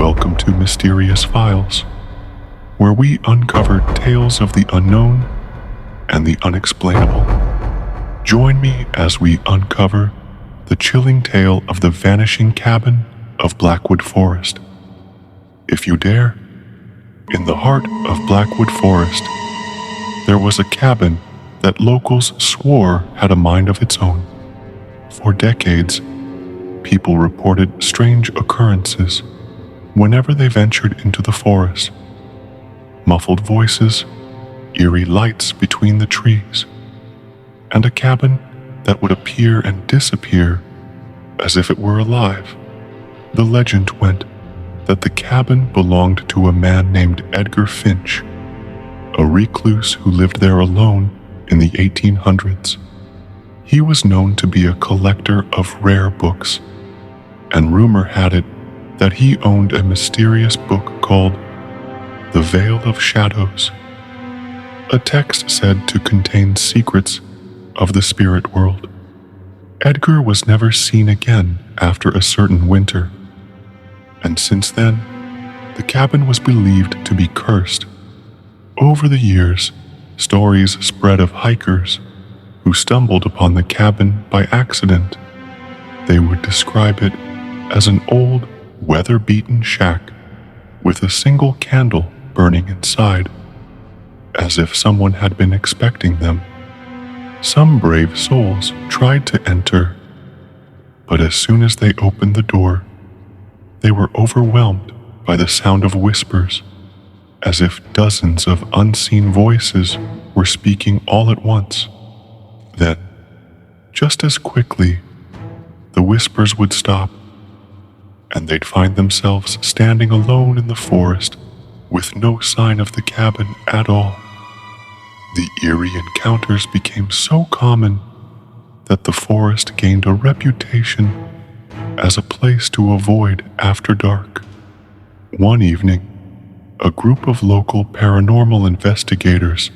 Welcome to Mysterious Files, where we uncover tales of the unknown and the unexplainable. Join me as we uncover the chilling tale of the vanishing cabin of Blackwood Forest. If you dare, in the heart of Blackwood Forest, there was a cabin that locals swore had a mind of its own. For decades, people reported strange occurrences whenever they ventured into the forest. Muffled voices, eerie lights between the trees, and a cabin that would appear and disappear as if it were alive. The legend went that the cabin belonged to a man named Edgar Finch, a recluse who lived there alone in the 1800s. He was known to be a collector of rare books, and rumor had it that he owned a mysterious book called The Veil of Shadows, a text said to contain secrets of the spirit world. Edgar was never seen again after a certain winter, and since then, the cabin was believed to be cursed. Over the years, stories spread of hikers who stumbled upon the cabin by accident. They would describe it as an old, weather-beaten shack with a single candle burning inside, as if someone had been expecting them. Some brave souls tried to enter, but as soon as they opened the door, they were overwhelmed by the sound of whispers, as if dozens of unseen voices were speaking all at once. Then, just as quickly, the whispers would stop, and they'd find themselves standing alone in the forest with no sign of the cabin at all. The eerie encounters became so common that the forest gained a reputation as a place to avoid after dark. One evening, a group of local paranormal investigators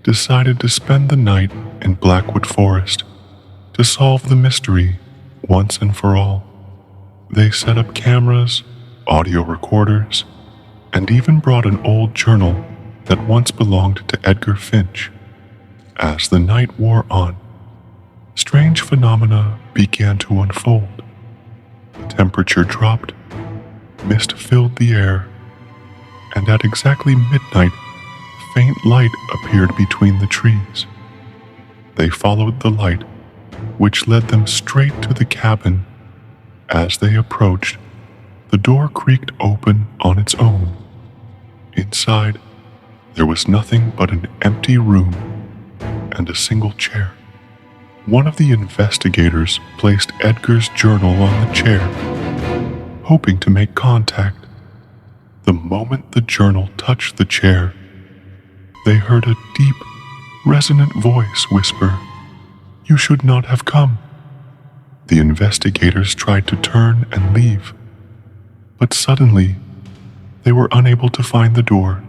decided to spend the night in Blackwood Forest to solve the mystery once and for all. They set up cameras, audio recorders, and even brought an old journal that once belonged to Edgar Finch. As the night wore on, strange phenomena began to unfold. The temperature dropped, mist filled the air, and at exactly midnight, faint light appeared between the trees. They followed the light, which led them straight to the cabin. As they approached, the door creaked open on its own. Inside, there was nothing but an empty room and a single chair. One of the investigators placed Edgar's journal on the chair, hoping to make contact. The moment the journal touched the chair, they heard a deep, resonant voice whisper, "You should not have come." The investigators tried to turn and leave, but suddenly, they were unable to find the door.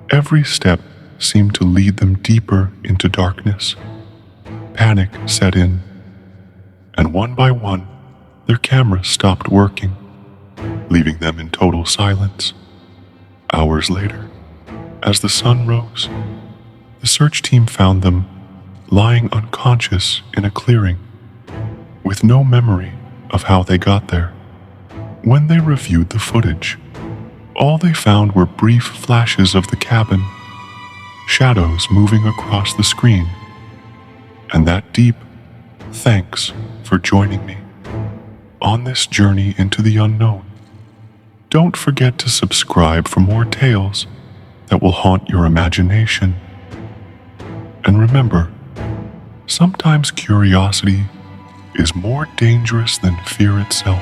Every step seemed to lead them deeper into darkness. Panic set in, and one by one, their cameras stopped working, leaving them in total silence. Hours later, as the sun rose, the search team found them lying unconscious in a clearing, with no memory of how they got there. When they reviewed the footage, all they found were brief flashes of the cabin, shadows moving across the screen, and that deep, "Thanks for joining me" on this journey into the unknown. Don't forget to subscribe for more tales that will haunt your imagination. And remember, sometimes curiosity is more dangerous than fear itself.